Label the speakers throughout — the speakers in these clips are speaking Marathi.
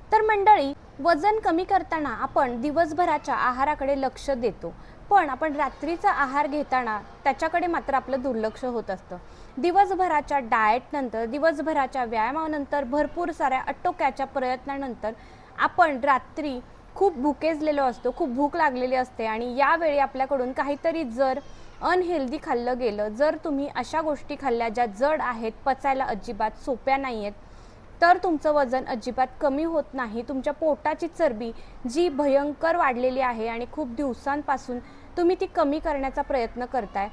Speaker 1: तर मंडळी, वजन कमी करताना आपण दिवसभराच्या आहाराकडे लक्ष देतो, पण आपण रात्रीचा आहार घेताना त्याच्याकडे मात्र आपलं दुर्लक्ष होत असतं। दिवसभराच्या डाएटनंतर, दिवसभराच्या व्यायामानंतर, भरपूर साऱ्या आटोक्याच्या प्रयत्नानंतर आपण रात्री खूप भुकेजलेलो असतो, खूप भूक लागलेली असते आणि यावेळी आपल्याकडून काहीतरी जर अनहेल्दी खाल्लं गेलं, जर तुम्ही अशा गोष्टी खाल्ल्या ज्या जड आहेत, पचायला अजिबात सोप्या नाही आहेत, तर तुमचं वजन अजिबात कमी होत नाही। तुमच्या पोटाची चरबी जी भयंकर वाढलेली आहे आणि खूप दिवसांपासून तुम्ही ती कमी करण्याचा प्रयत्न करताय,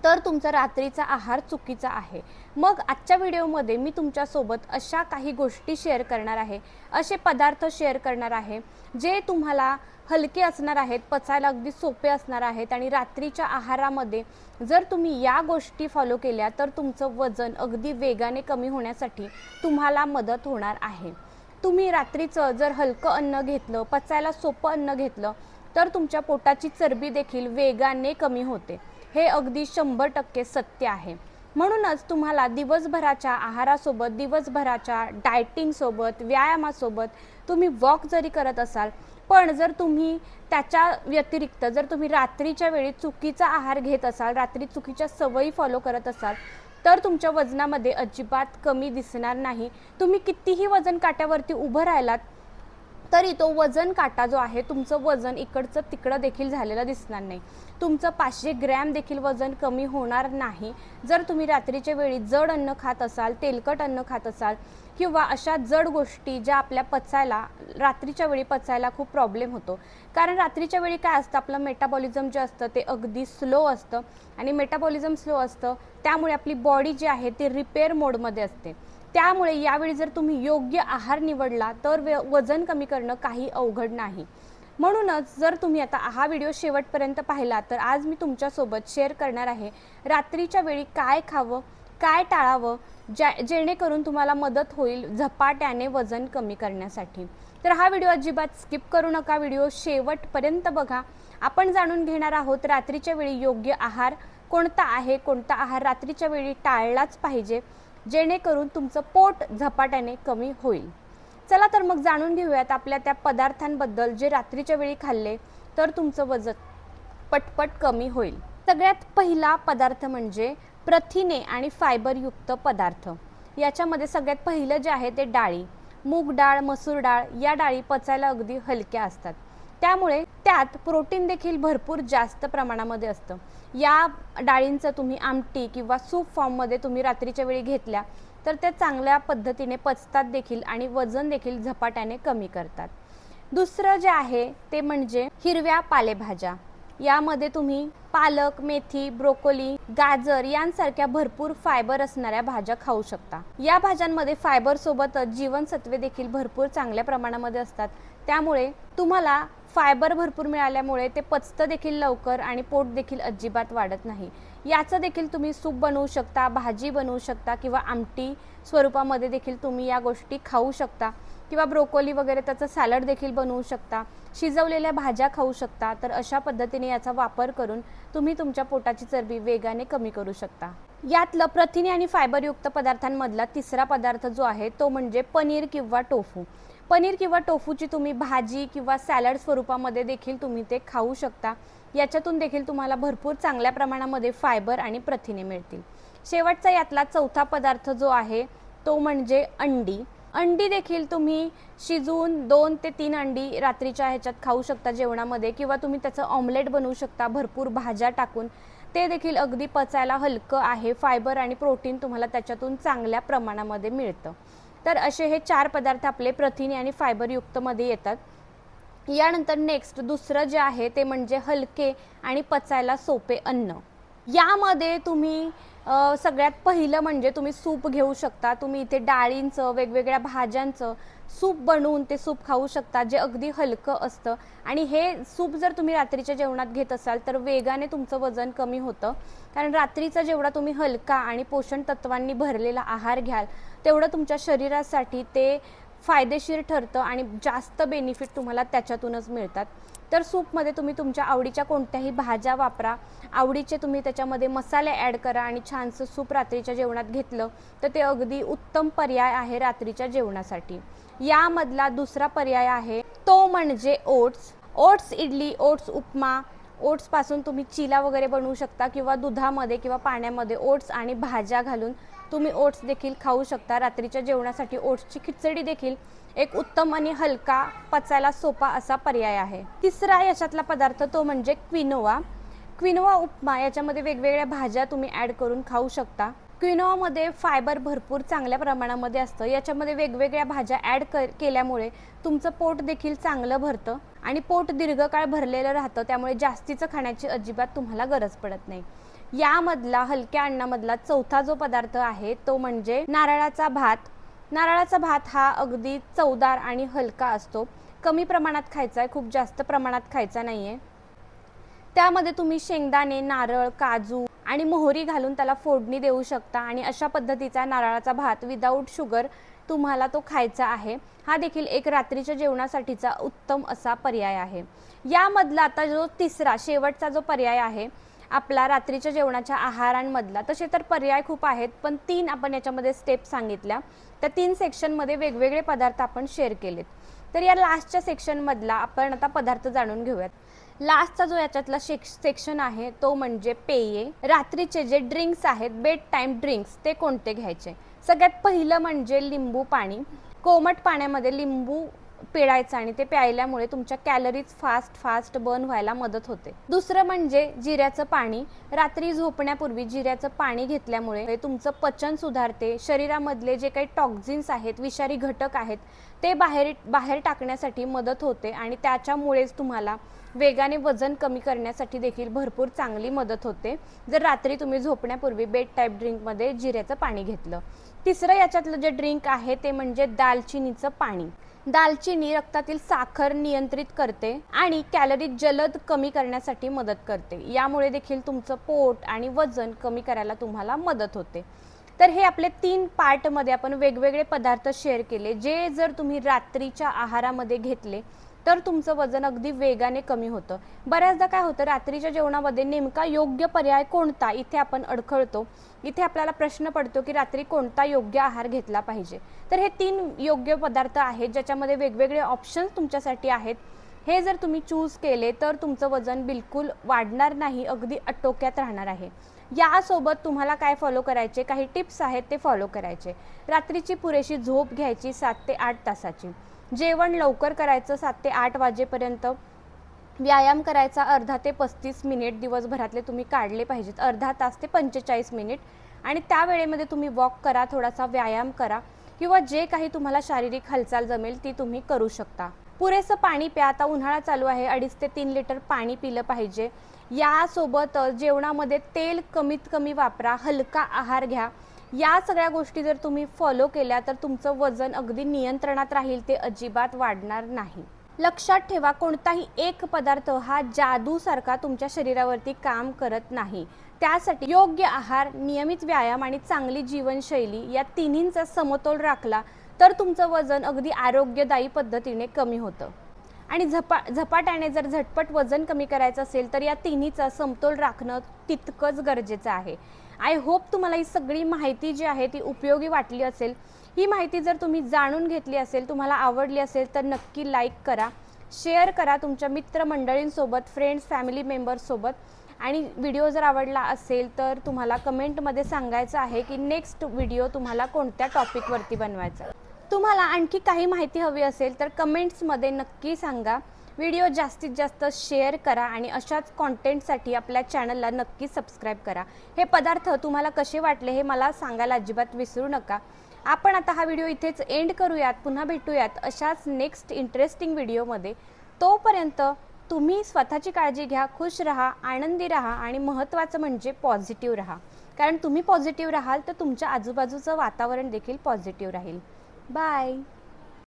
Speaker 1: तर तुमचा रात्रीचा आहार चुकीचा आहे। मग आजच्या व्हिडिओमध्ये मी तुमच्यासोबत अशा काही गोष्टी शेअर करणार आहे, असे पदार्थ शेअर करणार आहे जे तुम्हाला हलके असणार आहेत, पचायला अगदी सोपे असणार आहेत आणि रात्रीच्या आहारामध्ये जर तुम्ही या गोष्टी फॉलो केल्या तर तुमचं वजन अगदी वेगाने कमी होण्यासाठी तुम्हाला मदत होणार आहे। तुम्ही रात्रीचं जर हलकं अन्न घेतलं, पचायला सोपं अन्न घेतलं, तर तुमच्या पोटाची चरबी देखील वेगाने कमी होते। हे अगदी 100% सत्य आहे। म्हणूनच तुम्हाला दिवसभराच्या आहारासोबत, दिवसभराच्या डाएटिंगसोबत, व्यायामासोबत तुम्ही वॉक जरी करत असाल, पण जर तुम्ही त्याच्या व्यतिरिक्त जर तुम्ही रात्रीच्या वेळी चुकीचा आहार घेत असाल, रात्री चुकीच्या सवयी फॉलो करत असाल, तर तुमच्या वजनामध्ये अजिबात कमी दिसणार नाही। तुम्ही कितीही वजन काट्यावरती उभं राहिलात तरी तो वजन काटा जो आहे, तुमचं वजन इकडचं तिकडं देखील झालेलं दिसणार नाही। तुमचं 500 ग्रॅम देखील वजन कमी होणार नाही जर तुम्ही रात्रीच्या वेळी जड अन्न खात असाल, तेलकट अन्न खात असाल किंवा अशा जड गोष्टी ज्या आपल्या पचायला रात्रीच्या वेळी पचायला खूप प्रॉब्लेम होतो। कारण रात्रीच्या वेळी काय असतं, आपलं मेटाबॉलिझम जे असतं ते अगदी स्लो असतं आणि मेटाबॉलिझम स्लो असतं, त्यामुळे आपली बॉडी जी आहे ती रिपेअर मोडमध्ये असते। त्यामुळे यावेळी जर तुम्ही योग्य आहार निवडला तर वजन कमी करणं काही अवघड नाही। म्हणूनच जर तुम्ही आता हा व्हिडिओ शेवटपर्यंत पाहिला तर आज मी तुमच्यासोबत शेअर करणार आहे रात्रीच्या वेळी काय खावं, काय टाळावं, जेणेकरून तुम्हाला मदत होईल झपाट्याने वजन कमी करण्यासाठी। तर हा व्हिडिओ अजिबात स्किप करू नका, व्हिडिओ शेवटपर्यंत बघा। आपण जाणून घेणार आहोत रात्रीच्या वेळी योग्य आहार कोणता आहे, कोणता आहार रात्रीच्या वेळी टाळलाच पाहिजे, जेणेकरून तुमचं पोट झपाट्याने कमी होईल। चला तर मग जाणून घेऊयात आपल्या त्या पदार्थांबद्दल जे रात्रीच्या वेळी खाल्ले तर तुमचं वजन पटपट कमी होईल। सगळ्यात पहिला पदार्थ म्हणजे प्रथिने आणि फायबरयुक्त पदार्थ। याच्यामध्ये सगळ्यात पहिलं जे आहे ते डाळी, मूग डाळ, मसूर डाळ या डाळी पचायला अगदी हलक्या असतात, त्यामुळे त्यात प्रोटीन देखील भरपूर जास्त प्रमाणामध्ये असतं। या डाळींचं तुम्ही आमटी किंवा सूप फॉर्ममध्ये तुम्ही रात्रीच्या वेळी घेतल्या तर त्या चांगल्या पद्धतीने पचतात देखील आणि वजन देखील झपाट्याने कमी करतात। दुसरं जे आहे ते म्हणजे हिरव्या पालेभाज्या। यामध्ये तुम्ही पालक, मेथी, ब्रोकोली, गाजर यांसारख्या भरपूर फायबर असणाऱ्या भाज्या खाऊ शकता। या भाज्यांमध्ये फायबर सोबतच जीवनसत्वे देखील भरपूर चांगल्या प्रमाणामध्ये असतात, त्यामुळे तुम्हाला फायबर भरपूर मिळाल्यामुळे ते पचतं देखील लवकर आणि पोट देखील अजिबात वाढत नाही। याचं देखील तुम्ही सूप बनवू शकता, भाजी बनवू शकता किंवा आमटी स्वरूपामध्ये देखील तुम्ही या गोष्टी खाऊ शकता किंवा ब्रोकोली वगैरे त्याचं सॅलड देखील बनवू शकता, शिजवलेल्या भाज्या खाऊ शकता। तर अशा पद्धतीने याचा वापर करून तुम्ही तुमच्या पोटाची चरबी वेगाने कमी करू शकता। यातलं प्रथिने आणि फायबरयुक्त पदार्थांमधला तिसरा पदार्थ जो आहे तो म्हणजे पनीर किंवा टोफू। पनीर किंवा टोफूची तुम्ही भाजी किंवा सॅलड स्वरूपामध्ये देखील तुम्ही ते खाऊ शकता। याच्यातून देखील तुम्हाला भरपूर चांगल्या प्रमाणामध्ये फायबर आणि प्रथिने मिळतील। शेवटचा यातला चौथा पदार्थ जो आहे तो म्हणजे अंडी। अंडी देखील तुम्ही शिजवून 2 ते 3 अंडी रात्रीच्या ह्याच्यात खाऊ शकता जेवणामध्ये, किंवा तुम्ही त्याचं ऑमलेट बनवू शकता भरपूर भाज्या टाकून। ते देखील अगदी पचायला हलकं आहे, फायबर आणि प्रोटीन तुम्हाला त्याच्यातून चांगल्या प्रमाणामध्ये मिळतं। तर असे हे 4 पदार्थ आपले प्रथिने आणि फायबरयुक्त मध्ये येतात। यानंतर नेक्स्ट दुसरं जे आहे ते म्हणजे हलके आणि पचायला सोपे अन्न। यामध्ये तुम्ही सगळ्यात पहिलं म्हणजे तुम्ही सूप घेऊ शकता। तुम्ही इथे डाळींचं, वेगवेगळ्या भाज्यांचं सूप बनवून ते सूप खाऊ शकता, जे अगदी हलकं असतं आणि हे सूप जर तुम्ही रात्रीच्या जेवणात घेत असाल तर वेगाने तुमचं वजन कमी होतं। कारण रात्रीचा जेवढा तुम्ही हलका आणि पोषण तत्वांनी भरलेला आहार घ्याल तेवढं तुमच्या शरीरासाठी ते फायदेशीर ठरतं आणि जास्त बेनिफिट तुम्हाला त्याच्यातूनच मिळतात. तर सूपमध्ये तुम्ही तुमच्या आवडीच्या कोणत्याही भाज्या वापरा, आवडीचे तुम्ही त्याच्यामध्ये मसाले ॲड करा आणि छानसं सूप रात्रीच्या जेवणात घेतलं तर ते अगदी उत्तम पर्याय आहे रात्रीच्या जेवणासाठी. यामधला दुसरा पर्याय आहे तो म्हणजे ओट्स. ओट्स इडली, ओट्स उपमा, ओट्सपासून तुम्ही चिला वगैरे बनवू शकता किंवा दुधामध्ये किंवा पाण्यामध्ये ओट्स आणि भाज्या घालून तुम्ही ओट्स देखील खाऊ शकता. रात्रीच्या जेवणासाठी ओट्सची खिचडी देखील एक उत्तम आणि हलका, पचायला सोपा असा पर्याय आहे. तिसरा याच्यातला पदार्थ तो म्हणजे क्विनोआ. क्विनोआ उपमा, याच्यामध्ये वेगवेगळ्या भाज्या तुम्ही ॲड करून खाऊ शकता. क्विनोआमध्ये फायबर भरपूर चांगल्या प्रमाणामध्ये असतं. याच्यामध्ये वेगवेगळ्या भाज्या ॲड केल्यामुळे तुमचं पोट देखील चांगलं भरतं आणि पोट दीर्घकाळ भरलेलं राहतं, त्यामुळे जास्तीचं खाण्याची अजिबात तुम्हाला गरज पडत नाही. यामधला हलक्या अन्नामधला चौथा जो पदार्थ आहे तो म्हणजे नारळाचा भात. नारळाचा भात हा अगदी चवदार आणि हलका असतो. कमी प्रमाणात खायचा आहे, खूप जास्त प्रमाणात खायचा नाही आहे. त्यामध्ये तुम्ही शेंगदाणे, नारळ, काजू आणि मोहरी घालून त्याला फोडणी देऊ शकता आणि अशा पद्धतीचा नारळाचा भात विदाऊट शुगर तुम्हाला तो खायचा आहे. हा देखील एक रात्रीच्या जेवणासाठीचा उत्तम असा पर्याय आहे. यामधला आता जो तिसरा शेवटचा जो पर्याय आहे आपला रात्रीच्या जेवणाच्या आहारांमधला, तसे तर पर्याय खूप आहेत, पण 3 आपण याच्यामध्ये स्टेप सांगितल्या. त्या 3 सेक्शनमध्ये वेगवेगळे पदार्थ आपण शेअर केलेत. तर या लास्टच्या सेक्शनमधला आपण आता पदार्थ जाणून घेऊयात. लास्टचा जो याच्यातला सेक्शन आहे तो म्हणजे पेये. रात्रीचे जे ड्रिंक्स आहेत, बेड टाईम ड्रिंक्स, ते कोणते घ्यायचे. सगळ्यात पहिलं म्हणजे लिंबू पाणी. कोमट पाण्यामध्ये लिंबू पिळायचं आणि ते प्यायल्यामुळे तुमच्या कॅलरीज फास्ट बर्न व्हायला मदत होते. दुसरं म्हणजे जिऱ्याचं पाणी. रात्री झोपण्यापूर्वी जिऱ्याचं पाणी घेतल्यामुळे तुमचं पचन सुधारते. शरीरामधले जे काही टॉक्झिन्स आहेत, विषारी घटक आहेत, ते बाहेर टाकण्यासाठी मदत होते आणि त्याच्यामुळेच तुम्हाला वेगाने वजन कमी करण्यासाठी देखील भरपूर चांगली मदत होते जर रात्री तुम्ही झोपण्यापूर्वी बेड टाईप ड्रिंकमध्ये जिऱ्याचं पाणी घेतलं. तिसरं याच्यातलं जे ड्रिंक आहे ते म्हणजे दालचिनीचं पाणी. दालचिनी रक्तातील साखर नियंत्रित करते आणि कॅलरी जलद कमी करण्यासाठी मदत करते. यामुळे देखील तुमचं पोट आणि वजन कमी करायला तुम्हाला मदत होते. तर हे आपले 3 पार्टमध्ये आपण वेगवेगळे पदार्थ शेअर केले, जे जर तुम्ही रात्रीच्या आहारामध्ये घेतले तर तुमचं वजन अगदी वेगाने कमी होतं. बऱ्याचदा काय होतं, रात्रीच्या जेवणामध्ये नेमका योग्य पर्याय कोणता इथे आपण अडखळतो. इथे आपल्याला प्रश्न पडतो की रात्री कोणता योग्य आहार घेतला पाहिजे. तर हे 3 योग्य पदार्थ आहेत ज्याच्यामध्ये वेगवेगळे ऑप्शन्स तुमच्यासाठी आहेत. हे जर तुम्ही चूज केले तर तुमचं वजन बिलकुल वाढणार नाही, अगदी आटोक्यात राहणार आहे. यासोबत तुम्हाला काय फॉलो करायचे, काही टिप्स आहेत ते फॉलो करायचे. रात्रीची पुरेशी झोप घ्यायची 7 ते 8 तासाची. जेवण लवकर करायचं 7 ते 8 वाजेपर्यंत. व्यायाम करायचा अर्धा ते 35 मिनिट दिवसभरातले तुम्ही काढले पाहिजेत, अर्धा तास ते 45 मिनिट. आणि त्या वेळेमध्ये तुम्ही वॉक करा, थोडासा व्यायाम करा किंवा जे काही तुम्हाला शारीरिक हालचाल जमेल ती तुम्ही करू शकता. पुरेसं पाणी प्या. आता उन्हाळा चालू आहे, 2.5 ते 3 लिटर पाणी पिलं पाहिजे. यासोबत जेवणामध्ये तेल कमीत कमी वापरा, हलका आहार घ्या. या सगळ्या गोष्टी जर तुम्ही फॉलो केल्या तर तुमचं वजन अगदी नियंत्रणात राहील, ते अजिबात वाढणार नाही. लक्षात ठेवा, कोणताही एक पदार्थ हा जादूसारखा तुमच्या शरीरावरती काम करत नाही. त्यासाठी योग्य आहार, नियमित व्यायाम आणि चांगली जीवनशैली या तिन्हींचा समतोल राखला तर तुमचं वजन अगदी आरोग्यदायी पद्धतीने कमी होतं. आणि झपाट्याने जर झटपट वजन कमी करायचं असेल तर या तिन्हीचा समतोल राखणं तितकंच गरजेचं आहे. आय होप तुम्हाला ही सगळी माहिती जी आहे ती उपयोगी वाटली असेल. ही माहिती जर तुम्ही जाणून घेतली असेल, तुम्हाला आवडली असेल तर नक्की लाईक करा, शेअर करा तुमच्या मित्रमंडळींसोबत, फ्रेंड्स, फॅमिली मेंबर्ससोबत. आणि व्हिडिओ जर आवडला असेल तर तुम्हाला कमेंटमध्ये सांगायचं आहे की नेक्स्ट व्हिडिओ तुम्हाला कोणत्या टॉपिकवरती बनवायचा. तुम्हाला आणखी काही माहिती हवी असेल तर कमेंट्समध्ये नक्की सांगा. व्हिडिओ जास्तीत जास्त शेअर करा आणि अशाच कॉन्टेंटसाठी आपल्या चॅनलला नक्की सबस्क्राईब करा. हे पदार्थ तुम्हाला कसे वाटले हे मला सांगायला अजिबात विसरू नका. आपण आता हा व्हिडिओ इथेच एंड करूयात. पुन्हा भेटूयात अशाच नेक्स्ट इंटरेस्टिंग व्हिडिओमध्ये. तोपर्यंत तुम्ही स्वतःची काळजी घ्या, खुश राहा, आनंदी राहा आणि महत्त्वाचं म्हणजे पॉझिटिव्ह राहा. कारण तुम्ही पॉझिटिव्ह राहाल तर तुमच्या आजूबाजूचं वातावरण देखील पॉझिटिव्ह राहील. बाय.